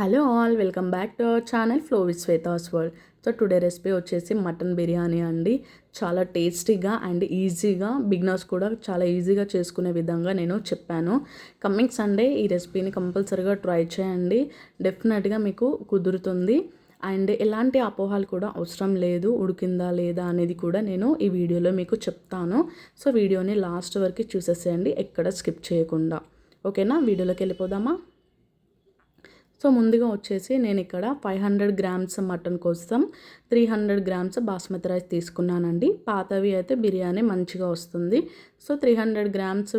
Hello all, welcome back to our channel flow with Shweta's world. So today recipe వచ్చేసి mutton biryani అండి. చాలా టేస్టీగా and ఈజీగా, బిగినర్స్ కూడా చాలా ఈజీగా చేసుకునే విధంగా నేను చెప్పాను. కమింగ్ సండే ఈ రెసిపీని కంపల్సరీగా ట్రై చేయండి. డెఫినెట్గా మీకు కుదురుతుంది. అండ్ ఎలాంటి అపోహాలు కూడా అవసరం లేదు, ఉడికిందా లేదా అనేది కూడా నేను ఈ వీడియోలో మీకు చెప్తాను. సో వీడియోని లాస్ట్ వరకు చూసేసేయండి, ఎక్కడ స్కిప్ చేయకుండా. ఓకేనా, వీడియోలోకి వెళ్ళిపోదామా? సో ముందుగా వచ్చేసి నేను ఇక్కడ 500 గ్రామ్స్ మటన్ కోసం 300 గ్రామ్స్ బాస్మతి రైస్ తీసుకున్నానండి. పాతవి అయితే బిర్యానీ మంచిగా వస్తుంది. సో 300 గ్రామ్స్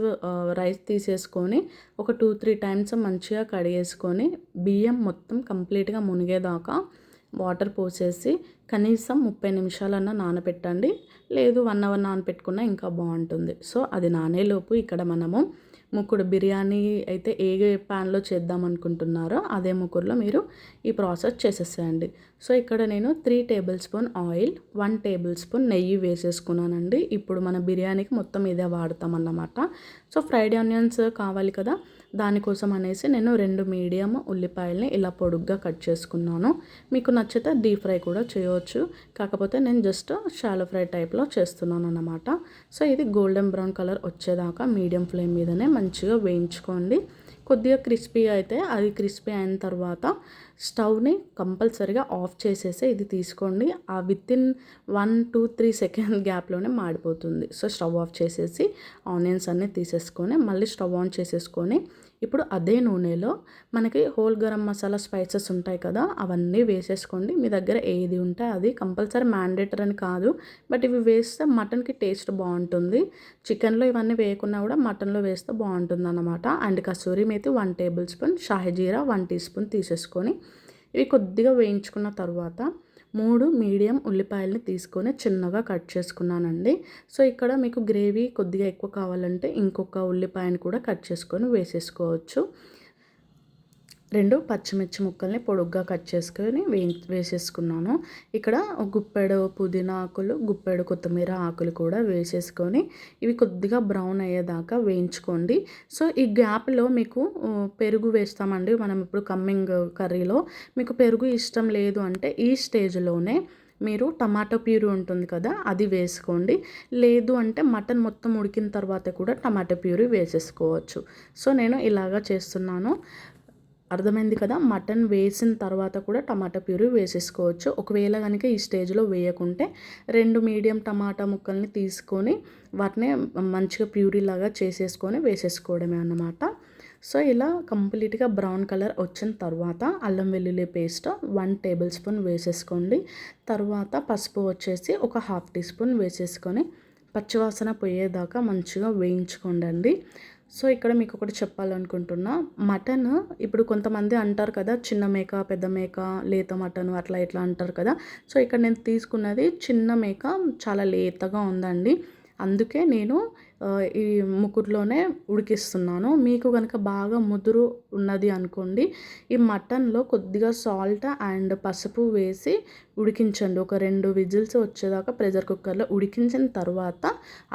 రైస్ తీసేసుకొని ఒక 2-3 టైమ్స్ మంచిగా కడిగేసుకొని బియ్యం మొత్తం కంప్లీట్గా మునిగేదాకా వాటర్ పోసేసి కనీసం 30 నిమిషాలన్నా నానబెట్టండి. లేదు 1 అవర్ నానబెట్టుకున్నా ఇంకా బాగుంటుంది. సో అది నానేలోపు ఇక్కడ మనము ముక్కుడు బిర్యానీ అయితే ఏ ప్యాన్లో చేద్దాం అనుకుంటున్నారో అదే ముక్కుడులో మీరు ఈ ప్రాసెస్ చేసేసేయండి. సో ఇక్కడ నేను 3 table spoon oil, 1 table spoon నెయ్యి వేసేసుకున్నానండి. ఇప్పుడు మన బిర్యానీకి మొత్తం ఇదే వాడతాం అన్నమాట. సో ఫ్రైడ్ ఆనియన్స్ కావాలి కదా, దానికోసం అనేసి నేను 2 మీడియం ఉల్లిపాయల్ని ఇలా పొడుగ్గా కట్ చేసుకున్నాను. మీకు నచ్చితే డీప్ ఫ్రై కూడా చేయవచ్చు, కాకపోతే నేను జస్ట్ షాలో ఫ్రై టైప్లో చేస్తున్నాను అన్నమాట. సో ఇది గోల్డెన్ బ్రౌన్ కలర్ వచ్చేదాకా మీడియం ఫ్లేమ్ మీదనే మంచిగా వేయించుకోండి. కొద్దిగా క్రిస్పీ అయితే అది క్రిస్పీ అయిన తర్వాత స్టవ్ని కంపల్సరీగా ఆఫ్ చేసేసి ఇది తీసుకోండి. ఆ వితిన్ 1-3 సెకండ్ గ్యాప్లోనే మాడిపోతుంది. సో స్టవ్ ఆఫ్ చేసేసి ఆనియన్స్ అన్నీ తీసేసుకొని మళ్ళీ స్టవ్ ఆన్ చేసేసుకొని ఇప్పుడు అదే నూనెలో మనకి హోల్ గరం మసాలా స్పైసెస్ ఉంటాయి కదా, అవన్నీ వేసేసుకోండి. మీ దగ్గర ఏది ఉంటే అది, కంపల్సరీ మ్యాండేటరీ అని కాదు, బట్ ఇవి వేస్తే మటన్కి టేస్ట్ బాగుంటుంది. చికెన్లో ఇవన్నీ వేయకున్నా కూడా మటన్లో వేస్తే బాగుంటుంది అన్నమాట. And kasuri methi 1 tablespoon, shahi jeera 1 teaspoon తీసేసుకొని ఇవి కొద్దిగా వేయించుకున్న తర్వాత 3 మీడియం ఉల్లిపాయలని తీసుకొని చిన్నగా కట్ చేసుకున్నానండి. సో ఇక్కడ మీకు గ్రేవీ కొద్దిగా ఎక్కువ కావాలంటే ఇంకొక ఉల్లిపాయని కూడా కట్ చేసుకొని వేసేసుకోవచ్చు. 2 పచ్చిమిర్చి ముక్కల్ని పొడుగ్గా కట్ చేసుకొని వేసేసుకున్నాను. ఇక్కడ గుప్పెడు పుదీనా ఆకులు, గుప్పెడు కొత్తిమీర ఆకులు కూడా వేసేసుకొని ఇవి కొద్దిగా బ్రౌన్ అయ్యేదాకా వేయించుకోండి. సో ఈ గ్యాప్లో మీకు పెరుగు వేస్తామండి మనం ఇప్పుడు కమ్మింగ్ కర్రీలో. మీకు పెరుగు ఇష్టం లేదు అంటే ఈ స్టేజ్లోనే మీరు టమాటో ప్యూరీ ఉంటుంది కదా, అది వేసుకోండి. లేదు అంటే మటన్ మొత్తం ఉడికిన తర్వాత కూడా టమాటో ప్యూరీ వేసేసుకోవచ్చు. సో నేను ఇలాగా చేస్తున్నాను. అర్థమైంది కదా, మటన్ వేసిన తర్వాత కూడా టమాటా ప్యూరీ వేసేసుకోవచ్చు. ఒకవేళ కనుక ఈ స్టేజ్లో వేయకుంటే 2 మీడియం టమాటా ముక్కల్ని తీసుకొని వాటిని మంచిగా ప్యూరీ లాగా చేసేసుకొని వేసేసుకోవడమే అన్నమాట. సో ఇలా కంప్లీట్గా బ్రౌన్ కలర్ వచ్చిన తర్వాత అల్లం వెల్లుల్లి పేస్ట్ 1 టేబుల్ స్పూన్ వేసేసుకోండి. తర్వాత పసుపు వచ్చేసి ఒక 1/2 టీ స్పూన్ వేసేసుకొని పచ్చివాసన పోయేదాకా మంచిగా వేయించుకోండి. సో ఇక్కడ మీకు ఒకటి చెప్పాలనుకుంటున్నా, మటన్ ఇప్పుడు కొంతమంది అంటారు కదా చిన్న మేక, పెద్ద మేక, లేత మటన్ అట్లా ఇట్లా అంటారు కదా. సో ఇక్కడ నేను తీసుకున్నది చిన్న మేక, చాలా లేతగా ఉందండి. అందుకే నేను ఈ ముకుడులోనే ఉడికిస్తున్నాను. మీకు కనుక బాగా ముదురు ఉన్నది అనుకోండి, ఈ మటన్లో కొద్దిగా సాల్ట్ అండ్ పసుపు వేసి ఉడికించండి. ఒక 2 విజిల్స్ వచ్చేదాకా ప్రెషర్ కుక్కర్లో ఉడికించిన తర్వాత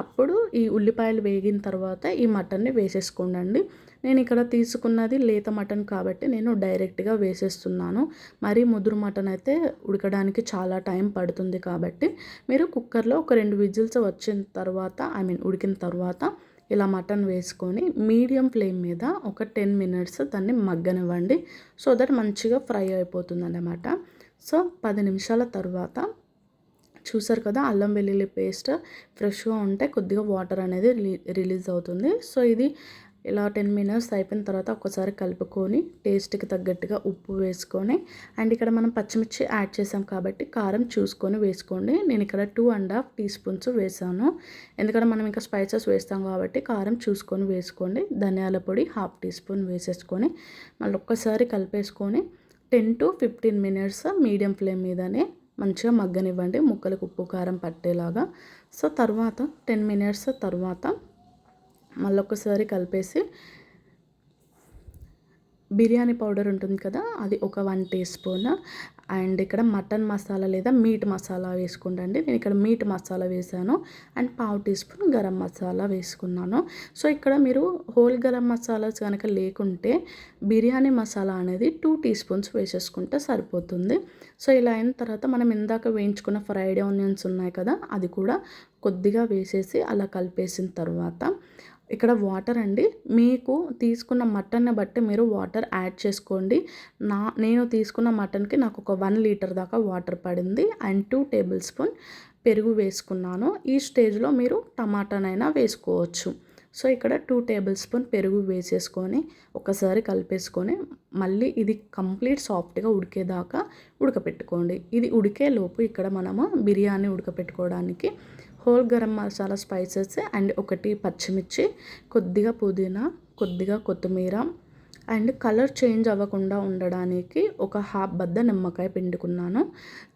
అప్పుడు ఈ ఉల్లిపాయలు వేగిన తర్వాత ఈ మటన్ని వేసేసుకోండి. నేను ఇక్కడ తీసుకున్నది లేత మటన్ కాబట్టి నేను డైరెక్ట్గా వేసేస్తున్నాను. మరీ ముదురు మటన్ అయితే ఉడకడానికి చాలా టైం పడుతుంది కాబట్టి మీరు కుక్కర్లో ఒక 2 విజిల్స్ వచ్చిన తర్వాత ఉడికిన తర్వాత ఇలా మటన్ వేసుకొని మీడియం ఫ్లేమ్ మీద ఒక 10 మినిట్స్ దాన్ని మగ్గనివ్వండి. సో దట్ మంచిగా ఫ్రై అయిపోతుంది అన్నమాట. సో 10 నిమిషాల తర్వాత చూసారు కదా, అల్లం వెల్లుల్లి పేస్ట్ ఫ్రెష్గా ఉంటే కొద్దిగా వాటర్ అనేది రిలీజ్ అవుతుంది. సో ఇది ఇలా 10 మినిట్స్ అయిపోయిన తర్వాత ఒకసారి కలుపుకొని టేస్ట్కి తగ్గట్టుగా ఉప్పు వేసుకొని, అండ్ ఇక్కడ మనం పచ్చిమిర్చి యాడ్ చేసాం కాబట్టి కారం చూసుకొని వేసుకోండి. నేను ఇక్కడ 2.5 టీ స్పూన్స్ వేసాను, ఎందుకంటే మనం ఇంకా స్పైసెస్ వేస్తాం కాబట్టి కారం చూసుకొని వేసుకోండి. ధనియాల పొడి 1/2 టీ స్పూన్ వేసేసుకొని మళ్ళీ ఒక్కసారి కలిపేసుకొని 10-15 మినిట్స్ మీడియం ఫ్లేమ్ మీదనే మంచిగా మగ్గనివ్వండి, ముక్కలకు ఉప్పు కారం పట్టేలాగా. సో తర్వాత 10 మినిట్స్ తర్వాత మళ్ళొకసారి కలిపేసి బిర్యానీ పౌడర్ ఉంటుంది కదా, అది ఒక 1 టీ స్పూన్. అండ్ ఇక్కడ మటన్ మసాలా లేదా మీట్ మసాలా వేసుకుంటండి. నేను ఇక్కడ మీట్ మసాలా వేసాను. అండ్ పావు టీ స్పూన్ గరం మసాలా వేసుకున్నాను. సో ఇక్కడ మీరు హోల్ గరం మసాలాస్ కనుక లేకుంటే బిర్యానీ మసాలా అనేది 2 టీ స్పూన్స్ వేసేసుకుంటే సరిపోతుంది. సో ఇలా అయిన తర్వాత మనం ఇందాక వేయించుకున్న ఫ్రైడ్ ఆనియన్స్ ఉన్నాయి కదా, అది కూడా కొద్దిగా వేసేసి అలా కలిపేసిన తర్వాత ఇక్కడ వాటర్ అండి, మీకు తీసుకున్న మటన్ని బట్టి మీరు వాటర్ యాడ్ చేసుకోండి. నేను తీసుకున్న మటన్కి నాకు ఒక 1 లీటర్ దాకా వాటర్ పడింది. అండ్ 2 టేబుల్ స్పూన్ పెరుగు వేసుకున్నాను. ఈ స్టేజ్లో మీరు టమాటానైనా వేసుకోవచ్చు. సో ఇక్కడ 2 టేబుల్ స్పూన్ పెరుగు వేసేసుకొని ఒకసారి కలిపేసుకొని మళ్ళీ ఇది కంప్లీట్ సాఫ్ట్గా ఉడికేదాకా ఉడకపెట్టుకోండి. ఇది ఉడికే లోపు ఇక్కడ మనము బిర్యానీ ఉడకపెట్టుకోవడానికి whole garam masala spices and 1 పచ్చిమిర్చి, కొద్దిగా పుదీనా, కొద్దిగా కొత్తిమీర అండ్ కలర్ చేంజ్ అవ్వకుండా ఉండడానికి ఒక హాఫ్ బద్ద నిమ్మకాయ పిండుకున్నాను.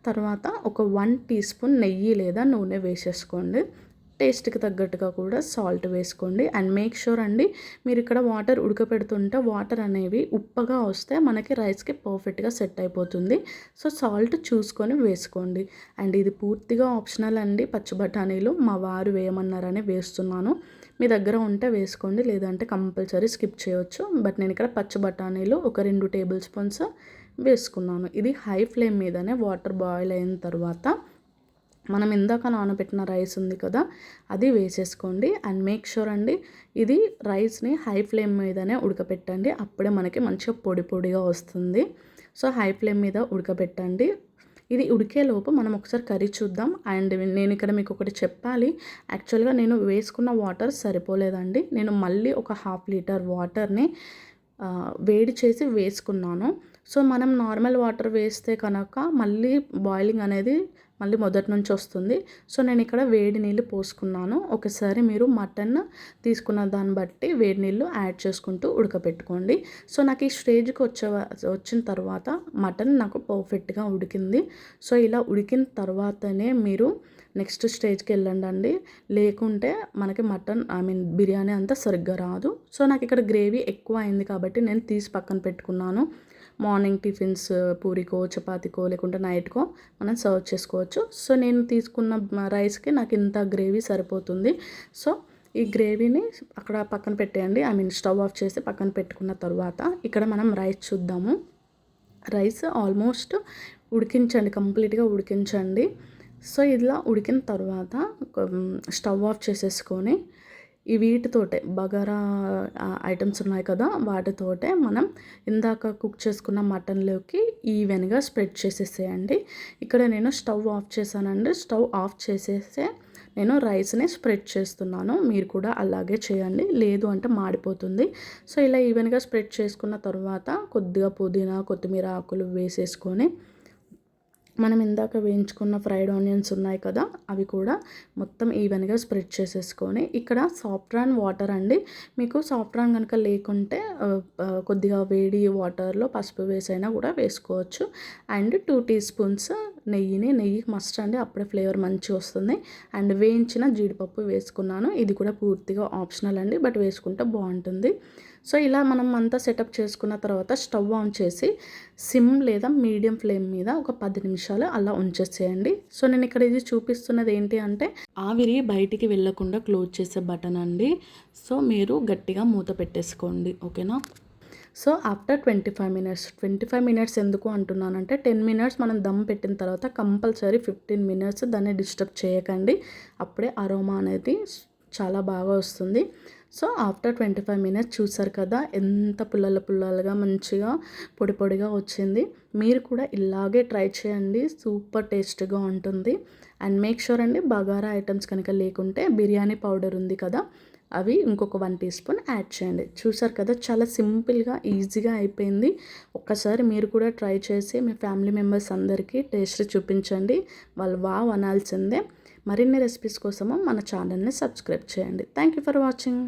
తర్వాత ఒక 1 టీ స్పూన్ నెయ్యి లేదా నూనె వేసేసుకోండి. టేస్ట్కి తగ్గట్టుగా కూడా సాల్ట్ వేసుకోండి. అండ్ మేక్ షూర్ అండి, మీరు ఇక్కడ వాటర్ ఉడకపెడుతుంటే వాటర్ అనేవి ఉప్పగా వస్తే మనకి రైస్కి పర్ఫెక్ట్గా సెట్ అయిపోతుంది. సో సాల్ట్ చూసుకొని వేసుకోండి. అండ్ ఇది పూర్తిగా ఆప్షనల్ అండి. పచ్చి బఠానీలు మా వారు వేయమన్నారని వేస్తున్నాను. మీ దగ్గర ఉంటే వేసుకోండి, లేదంటే కంపల్సరీ స్కిప్ చేయొచ్చు. బట్ నేను ఇక్కడ పచ్చి బఠానీలు ఒక 2 టేబుల్ స్పూన్స్ వేసుకున్నాను. ఇది హై ఫ్లేమ్ మీదనే వాటర్ బాయిల్ అయిన తర్వాత మనం ఇందాక నానబెట్టిన రైస్ ఉంది కదా, అది వేసేసుకోండి. అండ్ మేక్ షూర్ అండి, ఇది రైస్ని హై ఫ్లేమ్ మీదనే ఉడకపెట్టండి. అప్పుడే మనకి మంచిగా పొడి పొడిగా వస్తుంది. సో హై ఫ్లేమ్ మీద ఉడకబెట్టండి. ఇది ఉడికేలోపు మనం ఒకసారి కర్రీ చూద్దాం. అండ్ నేను ఇక్కడ మీకు ఒకటి చెప్పాలి. యాక్చువల్గా నేను వేసుకున్న వాటర్ సరిపోలేదండి. నేను మళ్ళీ ఒక హాఫ్ లీటర్ వాటర్ని వేడి చేసి వేసుకున్నాను. సో మనం నార్మల్ వాటర్ వేస్తే కనుక మళ్ళీ బాయిలింగ్ అనేది మళ్ళీ మొదటి నుంచి వస్తుంది. సో నేను ఇక్కడ వేడి నీళ్ళు పోసుకున్నాను. ఒకసారి మీరు మటన్ తీసుకున్న దాన్ని బట్టి వేడి నీళ్ళు యాడ్ చేసుకుంటూ ఉడకపెట్టుకోండి. సో నాకు ఈ స్టేజ్కి వచ్చిన తర్వాత మటన్ నాకు పర్ఫెక్ట్గా ఉడికింది. సో ఇలా ఉడికిన తర్వాతనే మీరు నెక్స్ట్ స్టేజ్కి వెళ్ళండి. లేకుంటే మనకి మటన్ బిర్యానీ అంతా సరిగ్గా రాదు. సో నాకు ఇక్కడ గ్రేవీ ఎక్కువ అయింది కాబట్టి నేను తీసి పక్కన పెట్టుకున్నాను. మార్నింగ్ టిఫిన్స్ పూరికో చపాతీకో లేకుంటే నైట్కో మనం సర్వ్ చేసుకోవచ్చు. సో నేను తీసుకున్న రైస్కి నాకు ఇంత గ్రేవీ సరిపోతుంది. సో ఈ గ్రేవీని అక్కడ పక్కన పెట్టేయండి. స్టవ్ ఆఫ్ చేసి పక్కన పెట్టుకున్న తర్వాత ఇక్కడ మనం రైస్ చూద్దాము. రైస్ ఆల్మోస్ట్ ఉడికించండి, కంప్లీట్గా ఉడికించండి. సో ఇలా ఉడికిన తర్వాత స్టవ్ ఆఫ్ చేసేసుకొని ఈ వీటితోటే బగారా ఐటమ్స్ ఉన్నాయి కదా, వాటితోటే మనం ఇందాక కుక్ చేసుకున్న మటన్లోకి ఈవెన్గా స్ప్రెడ్ చేసేసేయండి. ఇక్కడ నేను స్టవ్ ఆఫ్ చేశానండి. స్టవ్ ఆఫ్ చేసేసే నేను రైస్ని స్ప్రెడ్ చేస్తున్నాను. మీరు కూడా అలాగే చేయండి, లేదు అంటే మాడిపోతుంది. సో ఇలా ఈవెన్గా స్ప్రెడ్ చేసుకున్న తర్వాత కొద్దిగా పుదీనా, కొత్తిమీర ఆకులు వేసేసుకొని మనం ఇందాక వేయించుకున్న ఫ్రైడ్ ఆనియన్స్ ఉన్నాయి కదా, అవి కూడా మొత్తం ఈవెన్గా స్ప్రెడ్ చేసేసుకొని ఇక్కడ సాఫ్రాన్ వాటర్ అండి. మీకు సాఫ్రాన్ కనుక లేకుంటే కొద్దిగా వేడి వాటర్లో పసుపు వేసైనా కూడా వేసుకోవచ్చు. అండ్ 2 టీ స్పూన్స్ నెయ్యి మస్ట్ అండి, అప్పుడే ఫ్లేవర్ మంచిగా వస్తుంది. అండ్ వేయించిన జీడిపప్పు వేసుకున్నాను. ఇది కూడా పూర్తిగా ఆప్షనల్ అండి, బట్ వేసుకుంటే బాగుంటుంది. సో ఇలా మనం అంతా సెటప్ చేసుకున్న తర్వాత స్టవ్ ఆన్ చేసి సిమ్ లేదా మీడియం ఫ్లేమ్ మీద ఒక 10 నిమిషాలు అలా ఉంచేసేయండి. సో నేను ఇక్కడ ఇది చూపిస్తున్నది ఏంటి అంటే ఆవిరి బయటికి వెళ్ళకుండా క్లోజ్ చేసే బటన్ అండి. సో మీరు గట్టిగా మూత పెట్టేసుకోండి, ఓకేనా. సో ఆఫ్టర్ 25 మినిట్స్ ఎందుకు అంటున్నానంటే 10 మినిట్స్ మనం దమ్ పెట్టిన తర్వాత కంపల్సరీ 15 మినిట్స్ దాన్ని డిస్టర్బ్ చేయకండి. అప్పుడే అరోమా అనేది చాలా బాగా వస్తుంది. సో ఆఫ్టర్ 25 మినిట్స్ చూసారు కదా, ఎంత పుల్లలుగా మంచిగా పొడి పొడిగా వచ్చింది. మీరు కూడా ఇలాగే ట్రై చేయండి, సూపర్ టేస్ట్గా ఉంటుంది. అండ్ మేక్ షూర్ అండి, బగారా ఐటమ్స్ కనుక లేకుంటే బిర్యానీ పౌడర్ ఉంది కదా, అవి ఇంకొక 1 టీ స్పూన్ యాడ్ చేయండి. చూసారు కదా, చాలా సింపుల్గా ఈజీగా అయిపోయింది. ఒక్కసారి మీరు కూడా ట్రై చేసి మీ ఫ్యామిలీ మెంబర్స్ అందరికీ టేస్ట్ చూపించండి, వాళ్ళు వావ్ అనాల్సిందే. మరిన్ని రెసిపీస్ కోసము మన ఛానల్ని సబ్స్క్రైబ్ చేయండి. Thank you for watching.